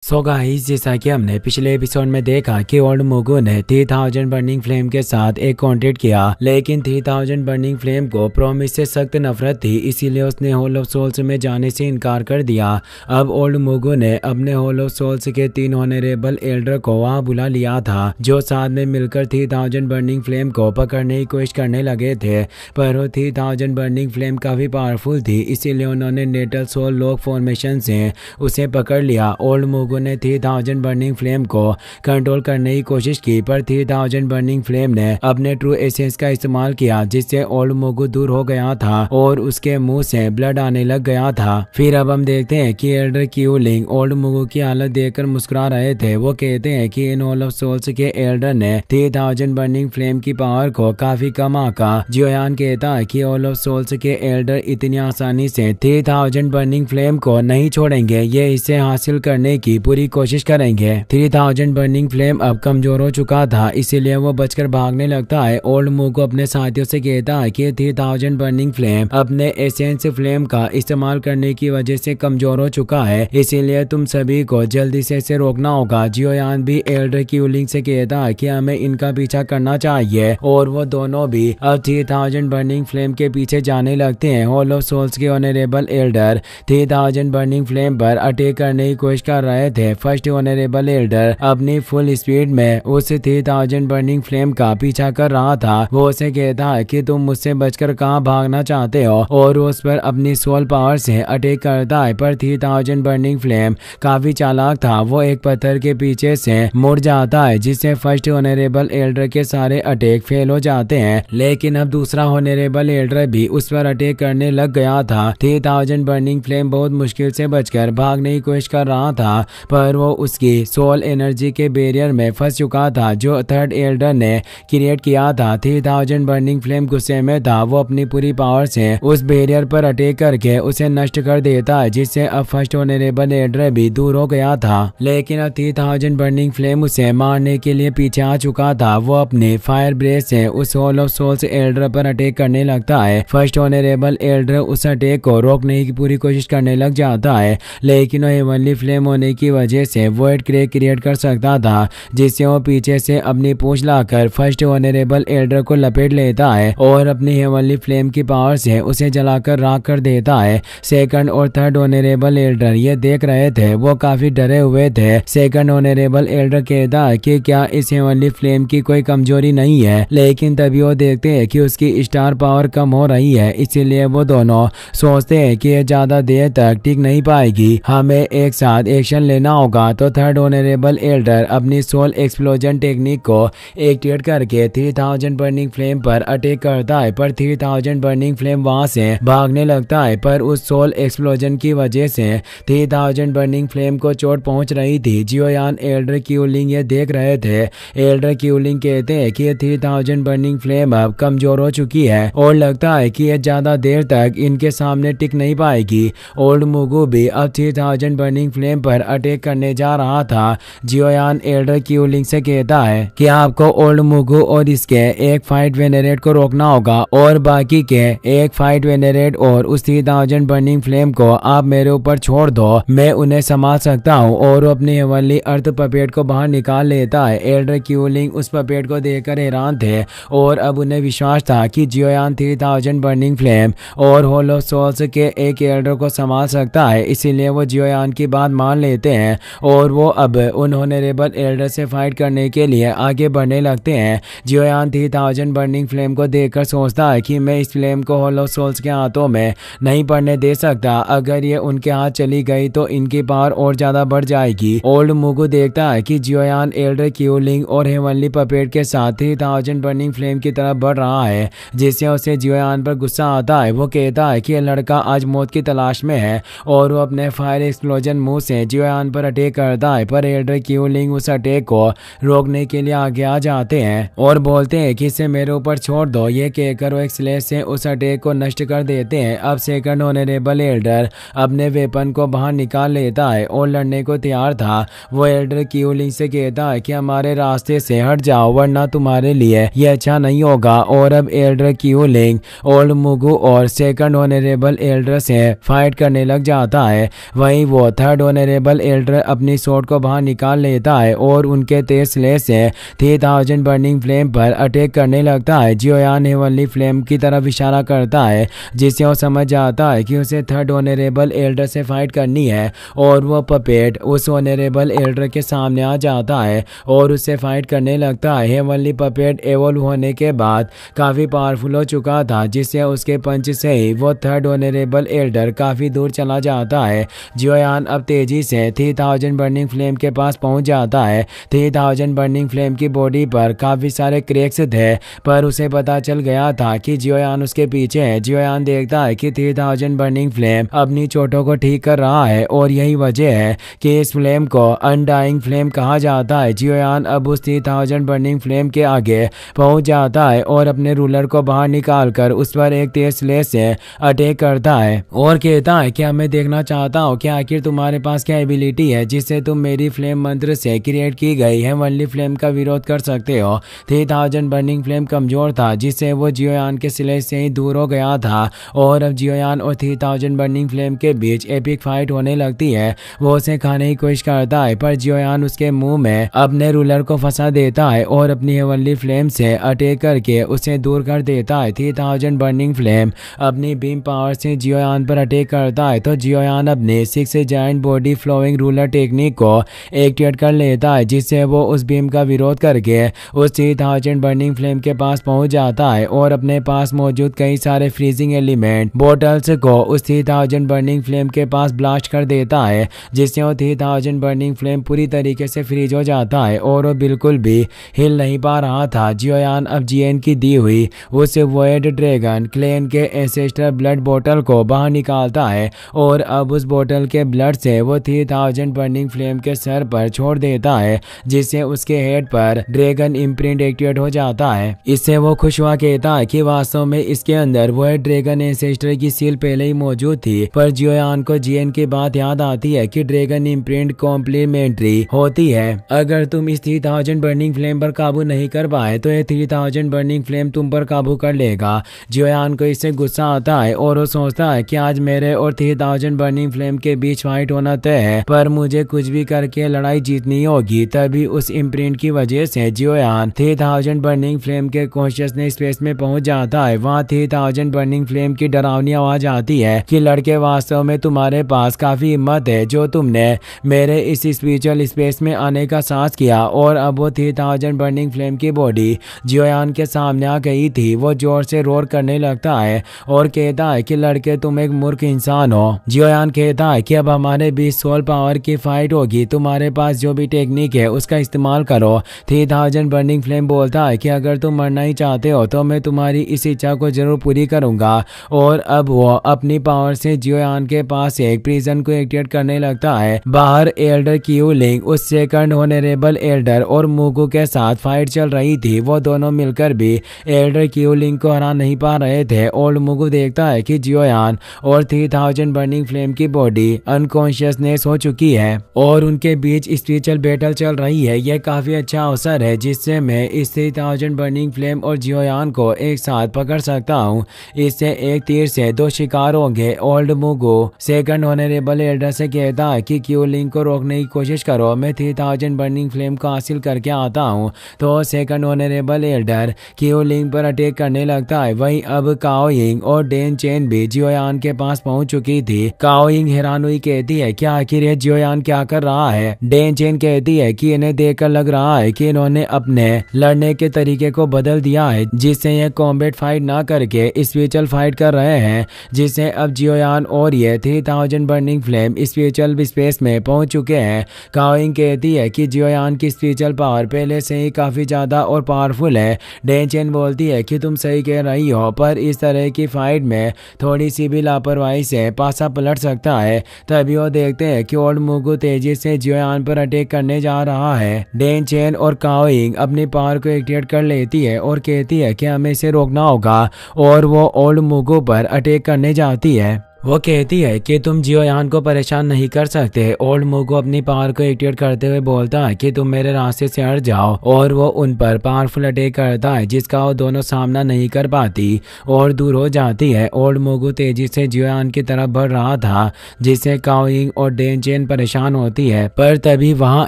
So guys, जैसा कि हमने पिछले एपिसोड में देखा कि ओल्ड मुगु ने 3000 बर्निंग फ्लेम के साथ एक कॉन्ट्रैक्ट किया, लेकिन 3000 बर्निंग फ्लेम को प्रॉमिस से सख्त नफरत थी, इसीलिए उसने हॉल ऑफ सोल्स में जाने से इनकार कर दिया। अब ओल्ड मुगु ने अपने हॉल ऑफ सोल्स के 3 ऑनरेबल एल्डर को वहां बुला लिया था, जो साथ में मिलकर 3000 बर्निंग फ्लेम को पकड़ने की कोशिश करने लगे थे। पर वो 3000 बर्निंग फ्लेम काफी पावरफुल थी, इसीलिए उन्होंने नेटल सोल लॉक फॉर्मेशन से उसे पकड़ लिया। ओल्ड मुगु ने 3000 बर्निंग फ्लेम को कंट्रोल करने की कोशिश की, पर 3000 बर्निंग फ्लेम ने अपने ट्रू एसेंस का इस्तेमाल किया, जिससे ओल्ड मुगु दूर हो गया था और उसके मुंह से ब्लड आने लग गया था। फिर अब हम देखते हैं कि एल्डर क्यूलिंग ओल्ड मुगु की हालत देखकर मुस्कुरा रहे थे। वो कहते हैं कि इन हॉल ऑफ सोल्स के एल्डर ने 3000 बर्निंग फ्लेम की पावर को काफी कम आंका। जियोयान कहता है कि हॉल ऑफ सोल्स के एल्डर इतनी आसानी से 3000 बर्निंग फ्लेम को नहीं छोड़ेंगे, ये इसे हासिल करने की पूरी कोशिश करेंगे। 3000 बर्निंग फ्लेम अब कमजोर हो चुका था, इसीलिए वो बचकर भागने लगता है। ओल्ड मुगु अपने साथियों से कहता है कि 3000 बर्निंग फ्लेम अपने एसेंस फ्लेम का इस्तेमाल करने की वजह से कमजोर हो चुका है, इसीलिए तुम सभी को जल्दी से इसे रोकना होगा। जियोयान भी एल्डर क्यूलिंग से कहता है कि हमें इनका पीछा करना चाहिए, और वो दोनों भी अब 3000 बर्निंग फ्लेम के पीछे जाने लगते हैं। हॉल ऑफ सोल्स के ऑनरेबल एल्डर 3000 बर्निंग फ्लेम पर अटैक करने की कोशिश कर रहे थे। फर्स्ट ऑनरेबल एल्डर अपनी फुल स्पीड में उस 3000 बर्निंग फ्लेम का पीछा कर रहा था। वो उसे कहता है कि तुम मुझसे बचकर कहां भागना चाहते हो, और उस पर अपनी सोल पावर से अटैक करता है। पर 3000 बर्निंग फ्लेम काफी चालाक था, वो एक पत्थर के पीछे से मुड़ जाता है, जिससे फर्स्ट ऑनरेबल एल्डर के सारे अटैक फेल हो जाते हैं। लेकिन अब दूसरा ऑनरेबल एल्डर भी उस पर अटैक करने लग गया था। 3000 बर्निंग फ्लेम बहुत मुश्किल से बचकर भागने की कोशिश कर रहा था, पर वो उसकी सोल एनर्जी के बैरियर में फंस चुका था, जो थर्ड एल्डर ने क्रिएट किया था। 3000 बर्निंग फ्लेम गुस्से में था, वो अपनी पूरी पावर से उस बैरियर पर अटैक करके उसे नष्ट कर देता है, जिससे अब फर्स्ट ऑनरेबल एल्डर भी दूर हो गया था। लेकिन अब 3000 बर्निंग फ्लेम उसे मारने के लिए पीछे आ चुका था। वो अपने फायर ब्रेथ से उस हॉल ऑफ सोल्स एल्डर पर अटैक करने लगता है। फर्स्ट ऑनरेबल एल्डर उस अटैक को रोकने की पूरी कोशिश करने लग जाता है, लेकिन वो हेवनली फ्लेम होने की वजह से वॉइड क्रैक क्रिएट कर सकता था, जिससे वो पीछे से अपनी पूंछ लाकर फर्स्ट ऑनरेबल एल्डर को लपेट लेता है और अपनी हेवनली फ्लेम की पावर से उसे जलाकर राख कर देता है। सेकंड और थर्ड ऑनरेबल एल्डर ये देख रहे थे, वो काफी डरे हुए थे। सेकंड ऑनरेबल एल्डर कहता है कि क्या इस हेवनली फ्लेम की कोई कमजोरी नहीं है, लेकिन तभी वो देखते हैं कि उसकी स्टार पावर कम हो रही है, इसीलिए वो दोनों सोचते हैं कि ये ज्यादा देर तक टिक नहीं पाएगी, हमें एक साथ एक्शन लेना होगा। तो थर्ड ऑनरेबल एल्डर अपनी सोल एक्सप्लोजन टेक्निक को एक्टिवेट करके 3000 बर्निंग फ्लेम पर अटैक करता है, पर 3000 बर्निंग फ्लेम वहां से भागने लगता है। पर उस सोल एक्सप्लोजन की वजह से 3000 बर्निंग फ्लेम को चोट पहुंच रही थी। जियोयान एल्डर क्यूलिंग ये देख रहे थे। एल्डर क्यूलिंग कहते हैं कि 3000 बर्निंग फ्लेम अब कमजोर हो चुकी है और लगता है कि यह ज्यादा देर तक इनके सामने टिक नहीं पाएगी। ओल्ड मुगु भी अब 3000 बर्निंग फ्लेम पर अटैक करने जा रहा था। जियोयान एल्डर क्यूलिंग से कहता है कि आपको ओल्ड मुगु और इसके एक फाइट वेनेरेट को रोकना होगा, और बाकी के एक फाइट वेनेरेट और उस 3000 बर्निंग फ्लेम को आप मेरे ऊपर छोड़ दो, मैं उन्हें संभाल सकता हूँ। और अपनी हेवनली अर्थ पपेट को बाहर निकाल लेता है। एल्डर क्यूलिंग उस पपेट को देखकर हैरान थे, और अब उन्हें विश्वास था कि जियोयान 3000 बर्निंग फ्लेम और हॉल ऑफ सोल्स के एक एल्डर को संभाल सकता है, इसीलिए वो जियोयान की बात मान लेते हैं, और वो अब उन ऑनरेबल एल्डर से फाइट करने के लिए आगे बढ़ने लगते हैं। जियोयान 3000 बर्निंग फ्लेम को देखकर सोचता है कि मैं इस फ्लेम को हॉल ऑफ सोल्स के हाथों में नहीं पड़ने दे सकता, अगर ये उनके हाथ चली गई तो इनकी पावर और ज्यादा बढ़ जाएगी। ओल्ड मुगु देखता है कि जियोयान एल्डर क्यूलिंग और हेवनली पपेट के साथ 3000 बर्निंग फ्लेम की तरफ बढ़ रहा है, जिससे उसे जियोयान पर गुस्सा आता है। वो कहता है कि लड़का आज मौत की तलाश में है, और वो अपने फायर एक्सप्लोजन मुंह से जियोयान पर अटैक करता है। पर एल्डर क्यूलिंग उस अटैक को रोकने के लिए आगे आ जाते हैं और बोलते हैं कि इसे मेरे ऊपर छोड़ दो। ये कहकर वो एक स्लेज से उस अटैक को नष्ट कर देते हैं। अब सेकंड ऑनरेबल एल्डर अपने वेपन को बाहर निकाल लेता है और लड़ने को तैयार था। वो एल्डर क्यूलिंग से कहता है कि हमारे रास्ते से हट जाओ, वरना तुम्हारे लिए ये अच्छा नहीं होगा। और अब एल्डर क्यूलिंग ओल्ड मुगु और सेकंड ऑनरेबल एल्डर से फाइट करने लग जाता है। वहीं वो थर्ड ऑनरेबल एल्डर अपनी स्वॉर्ड को बाहर निकाल लेता है और उनके तेज स्लेश से 3000 बर्निंग फ्लेम पर अटैक करने लगता है। जियोयान हेवनली फ्लेम की तरफ इशारा करता है जिससे वो समझ जाता है कि उसे थर्ड ऑनरेबल एल्डर से फाइट करनी है और वो पपेट उस ऑनरेबल एल्डर के सामने आ जाता है और उससे फाइट करने लगता है। हेवनली पपेट एवोल्व होने के बाद काफी पावरफुल हो चुका था जिससे उसके पंच से ही वो थर्ड ऑनरेबल एल्डर काफी दूर चला जाता है। जियोयान अब तेजी से 3000 बर्निंग फ्लेम के पास पहुंच जाता है। 3000 बर्निंग फ्लेम की बॉडी पर काफी सारे क्रैक्स थे पर उसे पता चल गया था कि जियोयान उसके पीछे है। जियोयान देखता है कि 3000 बर्निंग फ्लेम अपनी चोटों को ठीक कर रहा है और यही वजह है कि इस फ्लेम को अनडाइंग फ्लेम कहा जाता है। जियोयान अब उस 3000 बर्निंग फ्लेम के आगे पहुंच जाता है और अपने रूलर को बाहर निकालकर उस पर एक तेज स्लेश से अटैक करता है और कहता है कि मैं देखना चाहता हूँ कि आखिर तुम्हारे पास क्या एबिलिटी है जिससे तुम मेरी फ्लेम मंत्र से क्रिएट की गई हेवनली फ्लेम का विरोध कर सकते हो। 3000 बर्निंग फ्लेम कमजोर था जिससे वो जियोयान के स्लेश से ही दूर हो गया था और अब जियोयान और 3000 बर्निंग फ्लेम के बीच एपिक फाइट होने लगती है। वो उसे खाने की कोशिश करता है पर जियोयान उसके मुंह में अपने रूलर को फंसा देता है और अपनी हेवनली फ्लेम से अटैक करके उसे दूर कर देता है। 3000 बर्निंग फ्लेम अपनी बीम पावर से जियोयान पर अटैक करता है तो जियोयान अपने 6 giant body flowing ruler technique को एक्टिवेट कर लेता है जिससे वो उस बीम का विरोध करके उस 3000 बर्निंग फ्लेम के पास पहुंच जाता है और अपने पास मौजूद कई सारे फ्रीजिंग एलिमेंट बोटल्स को उस 3000 बर्निंग फ्लेम के पास ब्लास्ट कर देता है जिससे वो 3000 बर्निंग फ्लेम पूरी तरीके से फ्रीज हो जाता है और वो बिल्कुल भी हिल नहीं पा रहा था। जियोयान अब जीएन की दी हुई उस वॉइड ड्रैगन क्लेन के एंसेस्टर ब्लड बोतल को बाहर निकालता है और अब उस बोतल के ब्लड से वो 3000 बर्निंग फ्लेम के सर पर छोड़ देता है जिससे उसके हेड पर ड्रैगन इम्प्रिंट एक्टिवेट हो जाता है। इससे वो खुश हुआ कहता है कि वास्तव में इसके अंदर वो ड्रैगन एंसेस्टर की सील पहले ही मौजूद थी। पर जियोयान को जीएन की बात याद आती है कि ड्रैगन इम्प्रिंट कॉम्प्लीमेंट्री होती है। अगर तुम इस 3000 बर्निंग फ्लेम पर काबू नहीं कर पाए तो ये 3000 बर्निंग फ्लेम तुम पर काबू कर लेगा। जियोयान को इससे गुस्सा आता है और वो सोचता है कि आज मेरे और 3000 बर्निंग फ्लेम के बीच फाइट होना तय है पर मुझे कुछ भी करके लड़ाई जीतनी होगी। तभी उस इम्प्रिंट की वजह से जियोयान 3000 बर्निंग फ्लेम के कॉन्शियसनेस स्पेस में पहुंच जाता है। वहाँ 3000 बर्निंग फ्लेम की डरावनी आवाज आती है कि लड़के वास्तव में तुम्हारे पास काफी हिम्मत है जो तुमने मेरे इस स्पिरिचुअल स्पेस में आने का साहस किया। और अब वो 3000 बर्निंग फ्लेम की बॉडी जियोयान के सामने आ गई थी। वो जोर से रोर करने लगता है और कहता है कि लड़के तुम एक मूर्ख इंसान हो। जियोयान कहता है कि अब हमारे बीच सोल पावर की फाइट होगी, तुम्हारे पास जो भी टेक्निक है उसका इस्तेमाल करो। 3000 बर्निंग फ्लेम बोलता है कि अगर तुम मरना ही चाहते हो तो मैं तुम्हारी इस इच्छा को जरूर पूरी करूंगा। और अब वो अपनी पावर से जियोयान के पास एक प्रिजन को एक्टिवेट करने लगता है। बाहर एल्डर क्यूलिंग उस सेकंड ऑनरेबल एल्डर और मुगु के साथ फाइट चल रही थी। वो दोनों मिलकर भी एल्डर क्यूलिंग को हरा नहीं पा रहे थे। ओल्ड मुगु देखता है कि जियोयान और 3000 बर्निंग फ्लेम की बॉडी अनकॉन्शियसनेस हो चुकी है और उनके बीच स्पिरिचुअल बैटल चल रही है। यह काफी अच्छा अवसर है जिससे मैं इस 3000 बर्निंग फ्लेम और जियोयान को एक साथ पकड़ सकता हूँ। इससे एक तीर से दो शिकार होंगे। Old Mugu second honourable Elder से कहता है कि क्यूलिंग को रोकने की कोशिश करो, मैं 3000 बर्निंग फ्लेम को हासिल करके आता हूँ। तो सेकंड ऑनरेबल एल्डर क्यूलिंग पर अटैक करने लगता है। वहीं अब काओयिंग और डेन चेन भी जियोयान के पास पहुंच चुकी थी। काओयिंग हैरान हुई कहती है कि आखिर ये जियोयान क्या कर रहा है। डेन चेन कहती है कि इन्हें देखकर लग रहा है कि इन्होंने अपने लड़ने के तरीके को बदल दिया है जिससे ये कॉम्बैट फाइट ना करके स्पिरिचुअल फाइट कर रहे हैं, जिससे अब जियोयान और ये 3000 बर्निंग फ्लेम स्पिरिचुअल स्पेस में पहुंच चुके हैं। काओयिंग कहती है कि जियोयान की स्पिरिचुअल पावर पहले से ही काफी ज्यादा और पावरफुल है। डेन चेन बोलती है कि तुम सही कह रही हो पर इस तरह की फाइट में थोड़ी सी भी लापरवाही से पासा पलट सकता है। तभी वो देखते हैं कि ओल्ड मुगु तेजी से जियोयान पर अटैक करने जा रहा है। डेन चेन और काओयिंग अपनी पावर को एक्टिवेट कर लेती है और कहती है कि हमें इसे रोकना होगा और वो ओल्ड मुगु पर अटैक करने जाती है। वो कहती है कि तुम जियोयान को परेशान नहीं कर सकते। ओल्ड मोगो अपनी पावर को एक्टिवेट करते हुए बोलता है कि तुम मेरे रास्ते से हट जाओ, और वो उन पर पावरफुल अटैक करता है जिसका वो दोनों सामना नहीं कर पाती और दूर हो जाती है। ओल्ड मोगो तेजी से जियोयान की तरफ बढ़ रहा था जिससे काओइंग और डेन चेन परेशान होती है, पर तभी वहाँ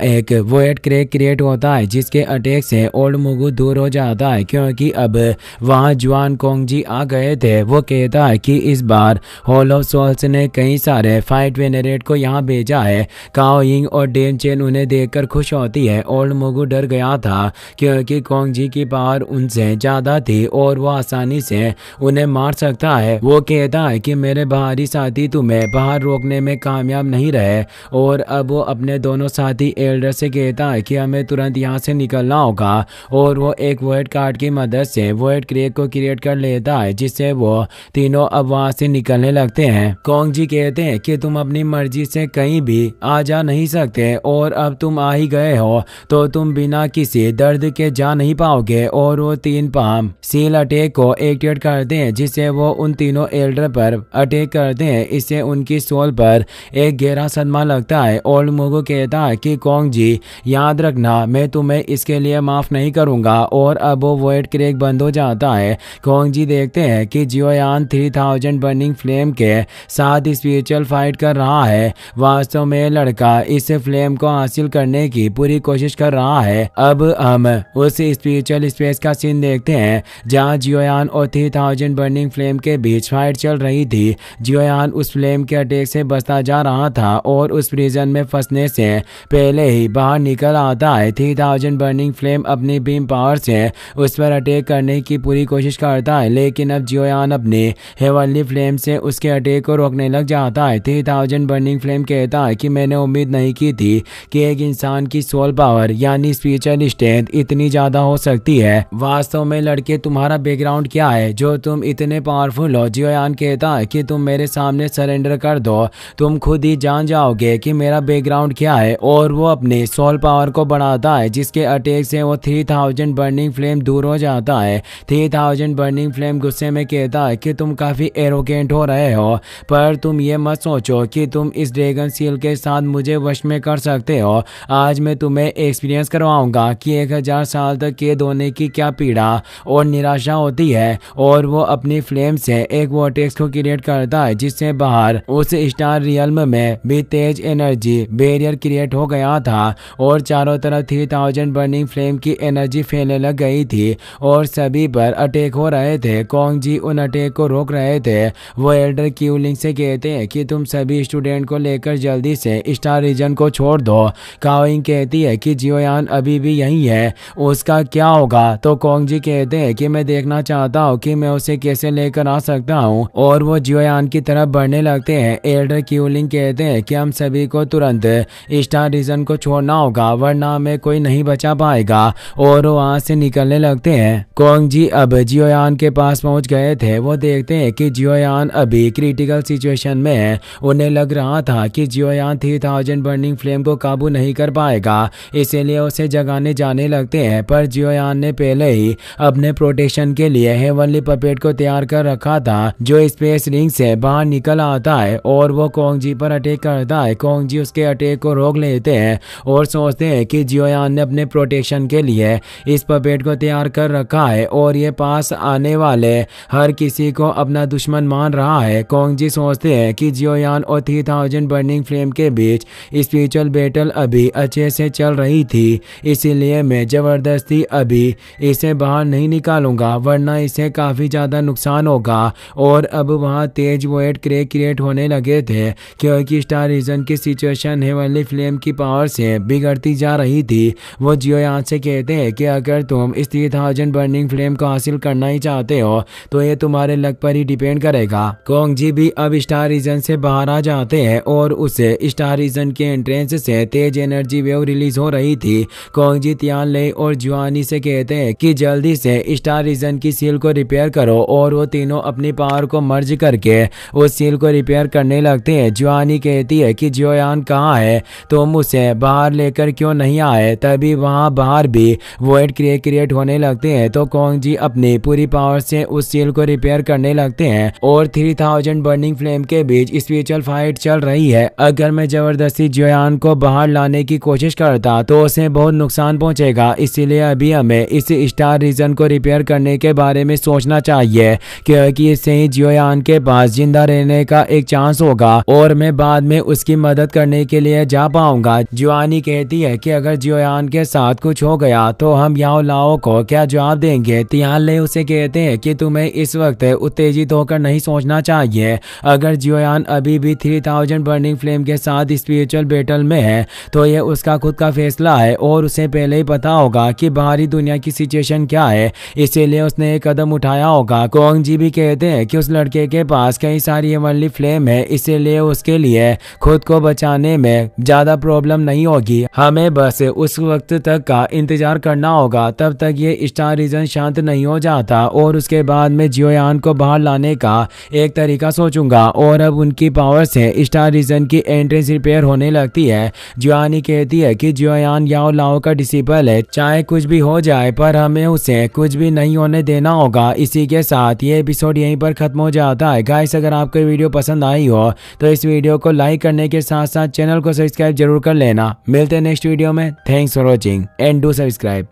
एक वॉइड क्रैक क्रिएट होता है जिसके अटैक से ओल्ड मोगो दूर हो जाता है क्योंकि अब वहाँ जुआन कोंगजी आ गए थे। वो कहता है कि इस बार हॉल ऑफ सोल्स ने कई सारे फाइट वेनरेट को यहाँ भेजा है। काओइंग और डेन चेन उन्हें देखकर खुश होती है। ओल्ड मोगो डर गया था क्योंकि कोंगजी की पावर उनसे ज्यादा थी और वो आसानी से उन्हें मार सकता है। वो कहता है कि मेरे बाहरी साथी तुम्हें बाहर रोकने में कामयाब नहीं रहे, और अब वो अपने दोनों साथी एल्डर से कहता है कि हमें तुरंत यहाँ से निकलना होगा, और वो एक वॉइड कार्ड की मदद से वॉइड क्रैक को क्रिएट कर लेता है जिससे वो तीनों अब वहाँ से निकलने लगते हैं। कोंगजी कहते हैं कि तुम अपनी मर्जी से कहीं भी आ जा नहीं सकते, और अब तुम आ ही गए हो तो तुम बिना किसी दर्द के जा नहीं पाओगे। और वो 3 पाम सील अटैक को एक्टिवेट करते हैं जिससे वो उन तीनों एल्डर पर अटैक करते हैं। इससे उनकी सोल पर एक गहरा सदमा लगता है। ओल्ड मोगो कहता है कि कोंगजी याद रखना, मैं तुम्हें इसके लिए माफ नहीं करूंगा, और अब वो वॉइड क्रैक बंद हो जाता है। कोंगजी देखते हैं कि जियोयान 3000 बर्निंग फ्लेम के साथ स्पिरिचुअल फाइट कर रहा है। वास्तव में लड़का इस फ्लेम को हासिल करने की पूरी कोशिश कर रहा है। अब हम उस स्पिरिचुअल स्पेस का सीन देखते हैं जहां जियोयान और 3000 बर्निंग फ्लेम के बीच फाइट चल रही थी। जियोयान उस फ्लेम के अटैक से बचता जा रहा था और उस प्रिजन में फंसने से पहले ही बाहर निकल आता है। 3000 बर्निंग फ्लेम अपनी बीम पावर से उस पर अटैक करने की पूरी कोशिश करता है, लेकिन अब जियोयान अपनी हेवनली फ्लेम से उसके अटैक को रोकने लग जाता है। 3000 बर्निंग फ्लेम कहता है कि मैंने उम्मीद नहीं की थी कि एक इंसान की सोल पावर यानी स्पिरिचुअल स्ट्रेंथ इतनी ज्यादा हो सकती है। वास्तव में लड़के तुम्हारा बैकग्राउंड क्या है जो तुम इतने पावरफुल हो? जियोयान कहता है कि तुम मेरे सामने सरेंडर कर दो, तुम खुद ही जान जाओगे कि मेरा बैकग्राउंड क्या है। और वो अपनी सोल पावर को बढ़ाता है जिसके अटैक से वो 3000 बर्निंग फ्लेम दूर हो जाता है। 3000 बर्निंग फ्लेम गुस्से में कहता है कि तुम काफी एरोगेंट हो रहे हो, पर तुम ये मत सोचो कि तुम इस ड्रैगन सील के साथ मुझे वश में कर सकते हो। आज मैं तुम्हें एक्सपीरियंस करवाऊंगा कि 1000 साल तक कैद होने की क्या पीड़ा और निराशा होती है। और वो अपनी फ्लेम से एक वॉर्टेक्स को क्रिएट करता है जिससे बाहर उस स्टार रियल्म में भी तेज एनर्जी बैरियर क्रिएट हो गया था और चारों तरफ 3000 बर्निंग फ्लेम की एनर्जी फैलने लग गई थी और सभी पर अटैक हो रहे थे। कोंगजी उन अटैक को रोक रहे थे। वो एल्डर क्यूलिंग से कहते हैं कि तुम सभी स्टूडेंट को लेकर जल्दी से स्टार रीजन को छोड़ दो। काओइंग कहती है कि जियोयान अभी भी यही है, उसका क्या होगा? तो कोंगजी कहते हैं कि मैं देखना चाहता हूँ कि मैं उसे कैसे लेकर आ सकता हूँ, और वो जियोयान की तरफ बढ़ने लगते हैं। एल्डर क्यूलिंग कहते हैं कि हम सभी को तुरंत स्टार रीजन को छोड़ना होगा वरना हमें कोई नहीं बचा पाएगा, और वहाँ से निकलने लगते हैं। कोंगजी अब जियोयान के पास पहुँच गए थे। वो देखते हैं कि जियोयान अभी क्रिटिकल सिचुएशन में है। उन्हें लग रहा था कि जियोयान 3000 बर्निंग फ्लेम को काबू नहीं कर पाएगा, इसीलिए उसे जगाने जाने लगते हैं। पर जियोयान ने पहले ही अपने प्रोटेक्शन के लिए हेवनली पपेट को तैयार कर रखा था जो स्पेस रिंग से बाहर निकल आता है और वो कोंगजी पर अटैक करता है। कोंगजी उसके अटैक को रोक लेते हैं और सोचते हैं कि जियोयान ने अपने प्रोटेक्शन के लिए इस पपेट को तैयार कर रखा है और ये पास आने वाले हर किसी को अपना दुश्मन मान रहा है। कोंगजी सोचते हैं कि जियोयान और 3000 बर्निंग फ्लेम के बीच स्पिरिचुअल बैटल अभी अच्छे से चल रही थी, इसीलिए मैं जबरदस्ती अभी इसे बाहर नहीं निकालूंगा वरना इसे काफी ज्यादा नुकसान होगा। और अब वहाँ तेज वॉइड क्रैक क्रिएट होने लगे थे क्योंकि स्टार रीजन की सिचुएशन हेवनली फ्लेम की पावर से बिगड़ती जा रही थी। वो जियोयान से कहते हैं कि अगर तुम इस 3000 बर्निंग फ्लेम को हासिल करना ही चाहते हो तो ये तुम्हारे लक पर ही डिपेंड करेगा। कोंगजी भी अब स्टार रीजन से बाहर आ जाते हैं और उसे स्टार रीजन के एंट्रेंस से तेज एनर्जी वेव रिलीज हो रही थी। कोंगजी तियान ले और जुआनी से कहते हैं कि जल्दी से स्टार रीजन की सील को रिपेयर करो और वो तीनों अपनी पावर को मर्ज करके उस सील को रिपेयर करने लगते हैं। जुआनी कहती है कि जियोयान कहाँ है, तुम उसे बाहर लेकर क्यों नहीं आए? तभी वहाँ बाहर भी वॉइड क्रैक क्रिएट होने लगते हैं तो कोंगजी अपनी पूरी पावर से उस सील को रिपेयर करने लगते हैं और 3000 बर्निंग फ्लेम के बीच स्पिरिचुअल फाइट चल रही है। अगर मैं जबरदस्ती जियोयान को बाहर लाने की कोशिश करता तो उसे बहुत नुकसान पहुंचेगा, इसीलिए अभी हमें इस स्टार रीजन को रिपेयर करने के बारे में सोचना चाहिए, क्योंकि इससे ही जियोयान के पास जिंदा रहने का एक चांस होगा और मैं बाद में उसकी मदद करने के लिए जा पाऊंगा। जुआनी कहती है कि अगर जियोयान के साथ कुछ हो गया तो हम याओ लाओ को क्या जवाब देंगे। तियान ले उसे कहते हैं कि तुम्हें इस वक्त उत्तेजित होकर नहीं सोचना चाहिए। अगर जियोयान अभी भी 3000 बर्निंग फ्लेम के साथ स्पिरिचुअल बैटल में है तो यह उसका खुद का फैसला है और उसे पहले ही पता होगा कि बाहरी दुनिया की सिचुएशन क्या है, इसीलिए उसने एक कदम उठाया होगा। कोंग जी भी कहते हैं कि उस लड़के के पास कई सारी हेवनली फ्लेम है, इसीलिए उसके लिए खुद को बचाने में ज्यादा प्रॉब्लम नहीं होगी। हमें बस उस वक्त तक का इंतजार करना होगा, तब तक ये स्टार रीजन शांत नहीं हो जाता और उसके बाद में जियोयान को बाहर लाने का एक तरीका सोचूंगा। और अब उनकी पावर से स्टार रीजन की एंट्रेंस रिपेयर होने लगती है। जियोनी कहती है कि जियोयान याओ लाओ का डिसिपल है, चाहे कुछ भी हो जाए पर हमें उसे कुछ भी नहीं होने देना होगा। इसी के साथ ये एपिसोड यहीं पर खत्म हो जाता है। गाइस, अगर आपको वीडियो पसंद आई हो तो इस वीडियो को लाइक करने के साथ साथ चैनल को सब्सक्राइब जरूर कर लेना। मिलते हैं नेक्स्ट वीडियो में। Thanks for watching and do subscribe.